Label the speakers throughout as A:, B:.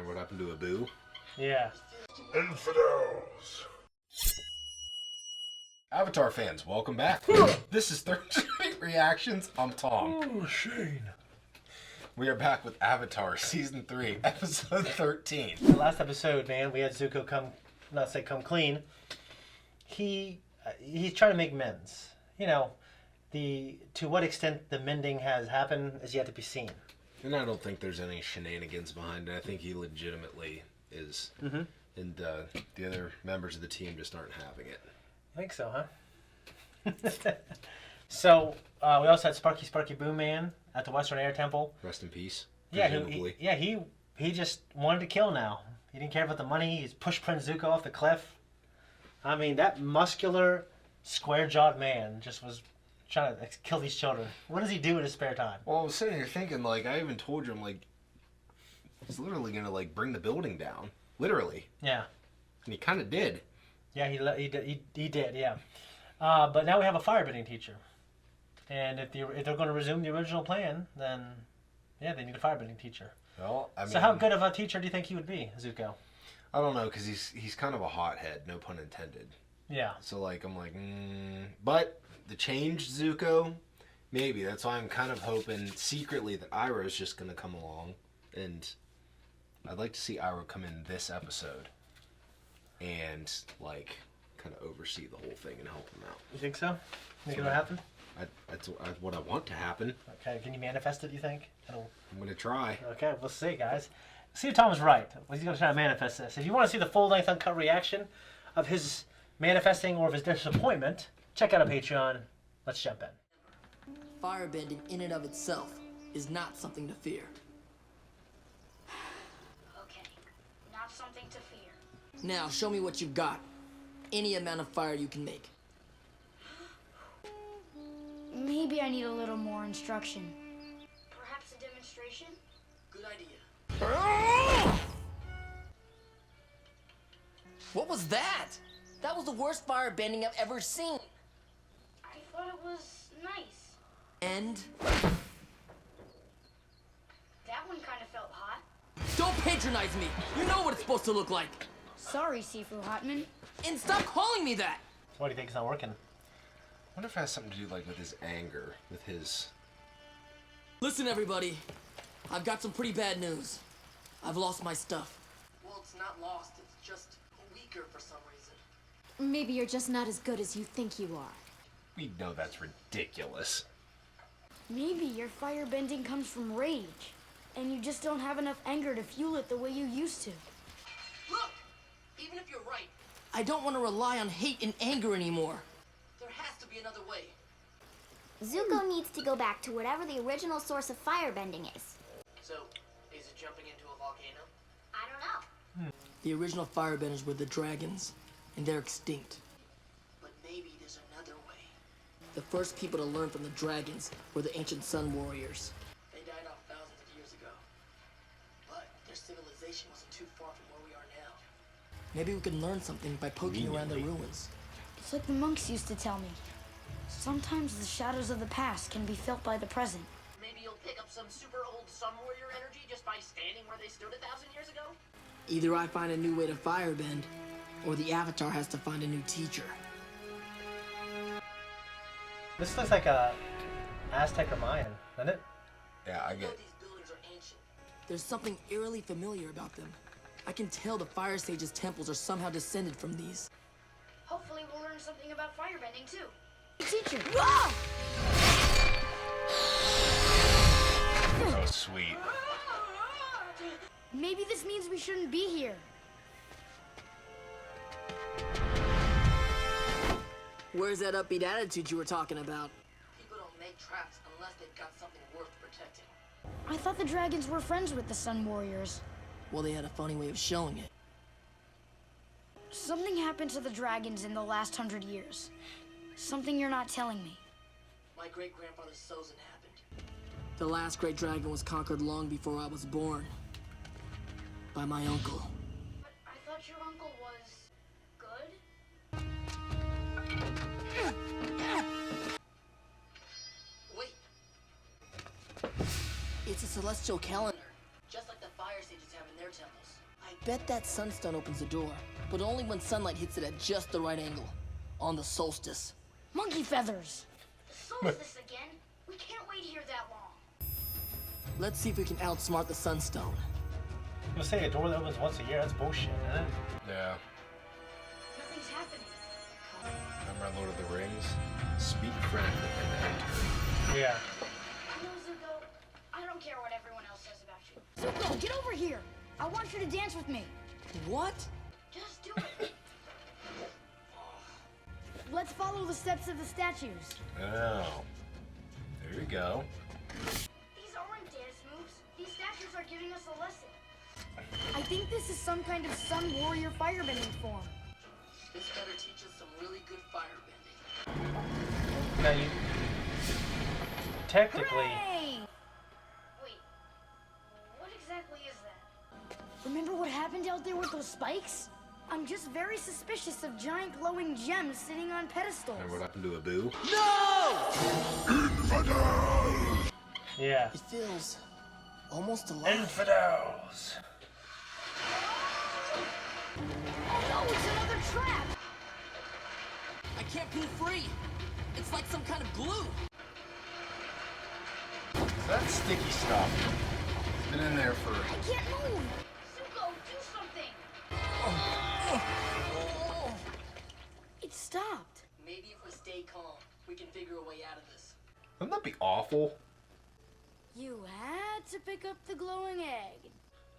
A: What happened to Abu?
B: Yeah.
C: Infidels.
A: Avatar fans, welcome back. This is Third Street Reactions. I'm Tom.
C: Oh, Shane.
A: We are back with Avatar Season 3, Episode 13.
B: The last episode, man, we had Zuko come clean. He's trying to make amends. You know, to what extent the mending has happened is yet to be seen.
A: And I don't think there's any shenanigans behind it. I think he legitimately is. Mm-hmm. And the other members of the team just aren't having it.
B: I think so, huh? So, we also had Sparky Boo Man at the Western Air Temple.
A: Rest in peace.
B: Yeah, he just wanted to kill now. He didn't care about the money. He's pushed Prince Zuko off the cliff. I mean, that muscular, square-jawed man just was trying to kill these children. What does he do in his spare time?
A: Well, I was sitting here thinking, like, I even told you, I'm like, he's literally going to, like, bring the building down. Literally.
B: Yeah.
A: And he kind of did.
B: Yeah, he did, yeah. But now we have a firebending teacher. And if they're going to resume the original plan, then, yeah, they need a firebending teacher.
A: Well, I mean...
B: So how good of a teacher do you think he would be, Zuko?
A: I don't know, because he's kind of a hothead, no pun intended.
B: Yeah.
A: So, like, I'm like, But the changed Zuko, maybe. That's why I'm kind of hoping secretly that Iroh's just going to come along. And I'd like to see Iroh come in this episode and, like, kind of oversee the whole thing and help him out.
B: You think so? Think it'll happen?
A: That's what I want to happen.
B: Okay, can you manifest it, you think?
A: I'm going to try.
B: Okay, we'll see, guys. See if Tom is right. He's going to try to manifest this. If you want to see the full-length uncut reaction of his manifesting or of his disappointment, check out our Patreon. Let's jump in.
D: Firebending in and of itself is not something to fear.
E: Okay, not something to fear.
D: Now, show me what you've got. Any amount of fire you can make.
E: Maybe I need a little more instruction. Perhaps a demonstration?
D: Good idea. What was that? That was the worst firebending I've ever seen.
E: I thought it was nice.
D: And?
E: That one kind of felt hot.
D: Don't patronize me. You know what it's supposed to look like.
E: Sorry, Sifu Hotman.
D: And stop calling me that.
B: Why do you think it's not working?
A: I wonder if it has something to do, like, with his anger, with his...
D: Listen, everybody. I've got some pretty bad news. I've lost my stuff. Well, it's not lost. It's just weaker for some reason.
F: Maybe you're just not as good as you think you are.
A: We know that's ridiculous.
E: Maybe your firebending comes from rage, and you just don't have enough anger to fuel it the way you used to.
D: Look! Even if you're right, I don't want to rely on hate and anger anymore. There has to be another way.
F: Zuko needs to go back to whatever the original source of firebending is.
D: So, is it jumping into a volcano?
F: I don't know.
D: The original firebenders were the dragons, and they're extinct. But maybe there's another way. The first people to learn from the dragons were the ancient sun warriors. They died off thousands of years ago. But their civilization wasn't too far from where we are now. Maybe we can learn something by poking around the ruins.
E: It's like the monks used to tell me. Sometimes the shadows of the past can be felt by the present.
D: Maybe you'll pick up some super old sun warrior energy just by standing where they stood 1,000 years ago? Either I find a new way to firebend, or the Avatar has to find a new teacher.
B: This looks like a Aztec or Mayan, doesn't it?
A: Yeah, I get...
D: These buildings are ancient. There's something eerily familiar about them. I can tell the Fire Sages' temples are somehow descended from these.
E: Hopefully we'll learn something about firebending too. Teacher!
A: Oh, sweet.
E: Maybe this means we shouldn't be here.
D: Where's that upbeat attitude you were talking about? People don't make traps unless they've got something worth protecting.
E: I thought the dragons were friends with the Sun Warriors.
D: Well, they had a funny way of showing it.
E: Something happened to the dragons in the last 100 years. Something you're not telling me.
D: My great-grandfather Sozin happened. The last great dragon was conquered long before I was born. By my uncle.
E: But I thought your uncle was good?
D: Wait. It's a celestial calendar, just like the Fire Sages have in their temples. bet that sunstone opens the door, but only when sunlight hits it at just the right angle. On the solstice.
E: Monkey feathers.
G: Solstice again? We can't wait here that long.
D: Let's see if we can outsmart the sunstone.
B: You'll say a door that opens once a year. That's bullshit, isn't it?
A: Yeah.
G: Nothing's happening.
A: Remember Lord of the Rings? Speak friend and enter.
B: Yeah.
G: No, Zuko, I don't care what everyone else says about you.
E: Zuko, get over here. I want you to dance with me.
D: What?
G: Just do it.
E: Let's follow the steps of the statues.
A: Oh. There you go.
G: These aren't dance moves. These statues are giving us a lesson.
E: I think this is some kind of sun warrior firebending form.
D: This better teach us some really good firebending.
B: Now you technically.
E: Hey!
G: Wait, what exactly is that?
E: Remember what happened out there with those spikes? I'm just very suspicious of giant glowing gems sitting on pedestals.
A: Remember what happened to Abu?
B: Yeah.
D: It feels almost alive.
B: Infidels.
E: Oh no, it's another trap!
D: I can't pull free. It's like some kind of glue.
A: That's sticky stuff. It's been in there for...
E: I can't move!
G: Zuko, do something!
E: It stopped.
D: Maybe if we stay calm, we can figure a way out of this.
A: Wouldn't that be awful?
E: You had to pick up the glowing egg.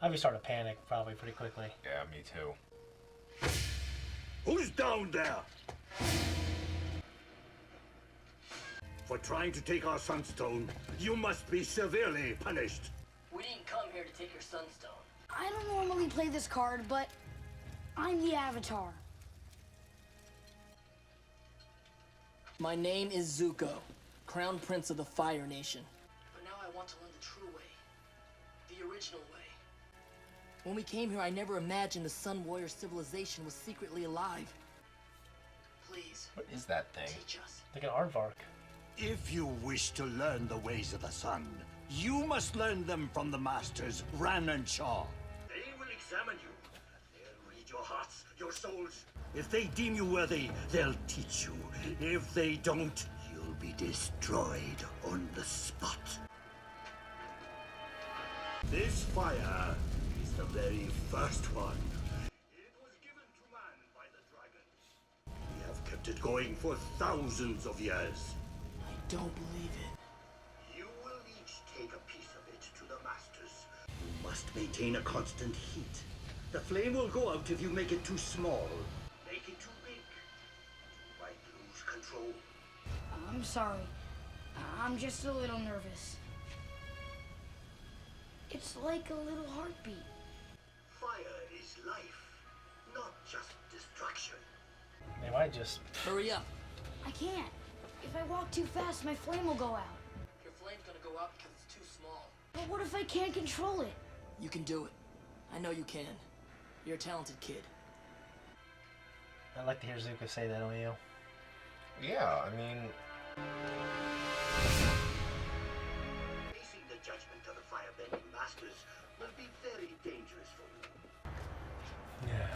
B: I'd be starting to panic probably pretty quickly.
A: Yeah, me too.
C: Who's down there? For trying to take our sunstone, you must be severely punished.
D: We didn't come here to take your sunstone.
E: I don't normally play this card, but I'm the Avatar.
D: My name is Zuko, Crown Prince of the Fire Nation. But now I want to learn the true way. The original way. When we came here, I never imagined the Sun Warrior civilization was secretly alive. Please,
A: What is that thing?
D: teach us.
B: Like an aardvark.
C: If you wish to learn the ways of the sun, you must learn them from the masters Ran and Shaw. They will examine you. They'll read your hearts, your souls. If they deem you worthy, they'll teach you. If they don't, you'll be destroyed on the spot. This fire is the very first one. It was given to man by the dragons. We have kept it going for thousands of years.
D: I don't believe it.
C: You will each take a piece of it to the masters. You must maintain a constant heat. The flame will go out if you make it too small. Make it too big. You might lose control.
E: I'm sorry. I'm just a little nervous. It's like a little heartbeat.
C: Fire is life, not just destruction.
B: They might just.
D: Hurry up.
E: I can't. If I walk too fast, my flame will go out.
D: Your flame's gonna go out because it's too small.
E: But what if I can't control it?
D: You can do it. I know you can. You're a talented kid.
B: I'd like to hear Zuko say that, don't you?
A: Yeah, I mean...
C: Facing the judgment of the firebending masters will be very dangerous for you.
B: Yeah.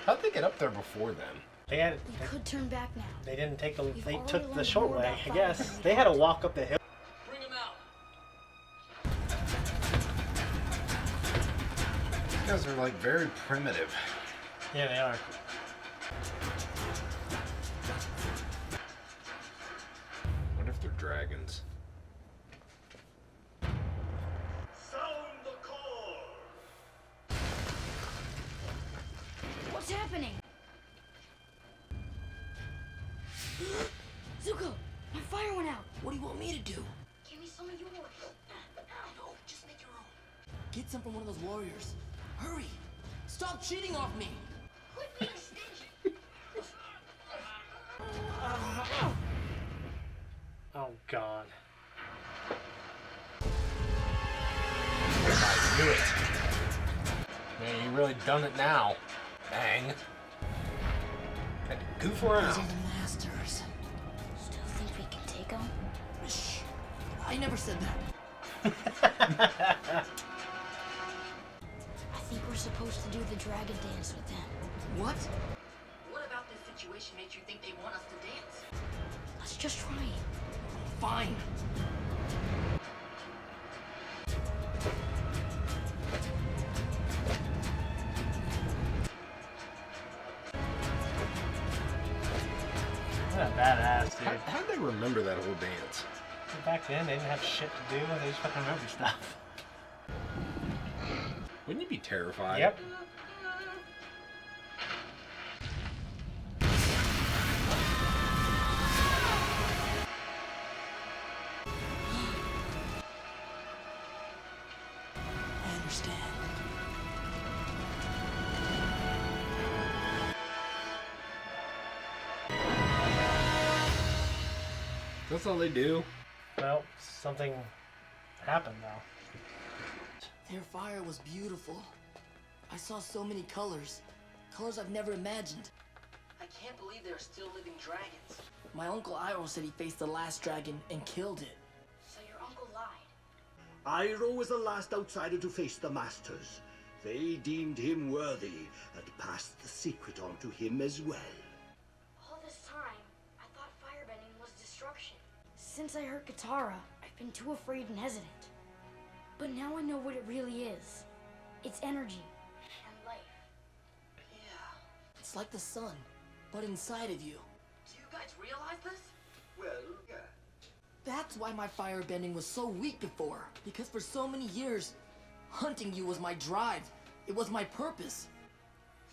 A: How'd they get up there before then?
B: They had.
E: We could turn back now.
B: They didn't take the.
E: We've
B: They
E: already
B: took the
E: learned
B: short
E: more
B: way,
E: about
B: I guess.
E: firebending.
B: They had to walk up the hill.
D: Bring him out.
A: These guys are like very primitive.
B: Yeah, they are.
A: What if they're dragons?
C: Sound the call!
E: What's happening? Zuko, my fire went out.
D: What do you want me to do?
G: Give me some of yours.
D: No, just make your own. Get some from one of those warriors. Hurry! Stop cheating off me!
G: Quit being stingy.
B: Oh God.
A: I knew it. Man, you really done it now. Bang. Had to goof
D: These
A: around.
D: are the masters.
E: Still think we can take them?
D: Shh. I never said that.
E: I think we're supposed to do the dragon dance with them.
D: What? What about this situation makes you think they want us to dance?
E: Let's just try it.
D: Fine.
B: What a badass, dude.
A: How'd they remember that whole dance?
B: Back then, they didn't have shit to do. They just fucking remember stuff.
A: Wouldn't you be terrified?
B: Yep.
D: I understand.
A: That's all they do.
B: Well, something happened though.
D: Their fire was beautiful. I saw so many colors. Colors I've never imagined. I can't believe there are still living dragons. My uncle Iroh said he faced the last dragon and killed it.
G: So your uncle lied.
C: Iroh was the last outsider to face the Masters. They deemed him worthy and passed the secret on to him as well.
G: All this time, I thought firebending was destruction.
E: Since I heard Katara, I've been too afraid and hesitant. But now I know what it really is. It's energy.
G: And life.
D: Yeah. It's like the sun, but inside of you. Do you guys realize this?
C: Well, yeah.
D: That's why my firebending was so weak before. Because for so many years, hunting you was my drive. It was my purpose.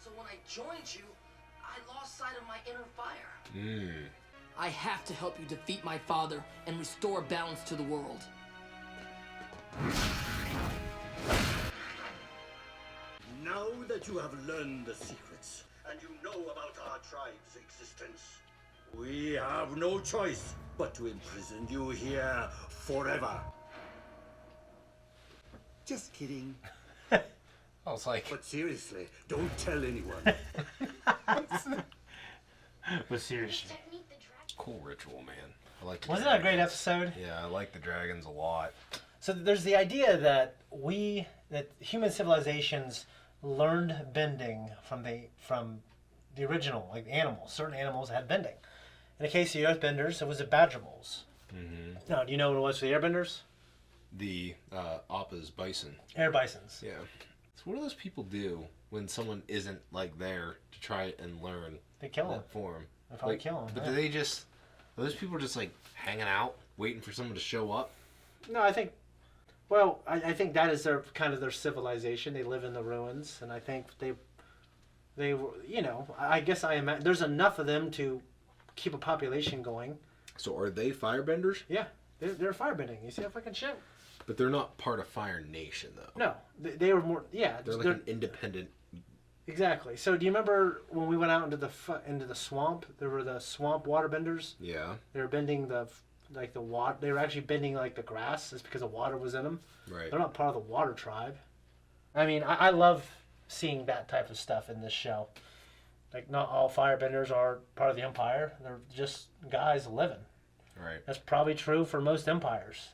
D: So when I joined you, I lost sight of my inner fire. I have to help you defeat my father and restore balance to the world.
C: Now that you have learned the secrets, and you know about our tribe's existence, we have no choice but to imprison you here forever. Just kidding.
A: I was like,
C: But seriously, don't tell anyone.
B: But seriously.
G: Technique the dragon.
A: cool ritual, man. I like.
B: Wasn't that a great episode?
A: Yeah, I like the dragons a lot.
B: So there's the idea that that human civilizations learned bending from the original, like animals. Certain animals had bending. In the case of the Earthbenders, it was the badger moles.
A: Mm-hmm.
B: Now, do you know what it was for the Airbenders?
A: The Appa's bison.
B: Air bisons.
A: Yeah. So what do those people do when someone isn't like there to try and learn?
B: They kill them.
A: that form?
B: They probably
A: Like,
B: kill them.
A: But do they just? Are those people just like hanging out, waiting for someone to show up?
B: No, I think. Well, I think that is their kind of their civilization. They live in the ruins, and I think they were, you know, I guess I imagine there's enough of them to keep a population going.
A: So are they firebenders?
B: Yeah, they're firebending. You see that fucking shit?
A: But they're not part of Fire Nation, though.
B: No, they were more. Yeah,
A: They're like an independent.
B: exactly. So do you remember when we went out into the swamp? There were the swamp waterbenders.
A: Yeah.
B: They were bending the water. They were actually bending like the grass, just because the water was in them.
A: Right.
B: They're not part of the water tribe. I mean, I love seeing that type of stuff in this show. Like, not all firebenders are part of the Empire. They're just guys living.
A: Right.
B: That's probably true for most empires.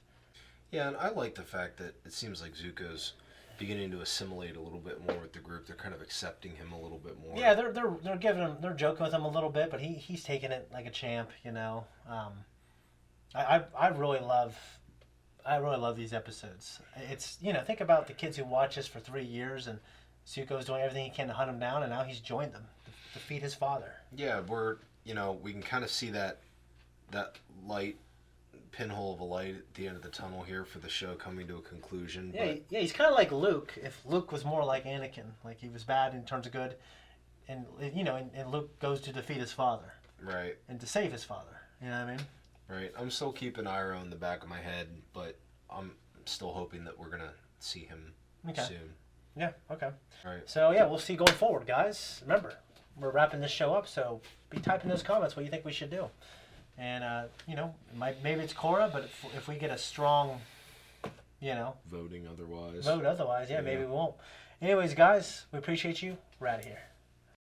A: Yeah, and I like the fact that it seems like Zuko's beginning to assimilate a little bit more with the group. They're kind of accepting him a little bit more.
B: Yeah, they're giving him, they're joking with him a little bit, but he's taking it like a champ, you know. I really love these episodes. It's, you know, think about the kids who watch this for 3 years, and Zuko's doing everything he can to hunt him down, and now he's joined them to defeat his father.
A: Yeah, we can kind of see that light, pinhole of a light at the end of the tunnel here for the show coming to a conclusion.
B: Yeah,
A: But
B: yeah, he's kind of like Luke. If Luke was more like Anakin, like he was bad and turns good, and you know, and Luke goes to defeat his father
A: right,
B: and to save his father. You know what I mean?
A: right. I'm still keeping Iroh in the back of my head, but I'm still hoping that we're gonna see him soon.
B: Yeah. Okay.
A: All right.
B: So yeah, we'll see going forward, guys. Remember, we're wrapping this show up, so be typing those comments what you think we should do. And you know, maybe it's Korra, but if we get a strong, you know,
A: Voting otherwise.
B: vote otherwise, yeah, maybe we won't. Anyways, guys, we appreciate you. We're out of here.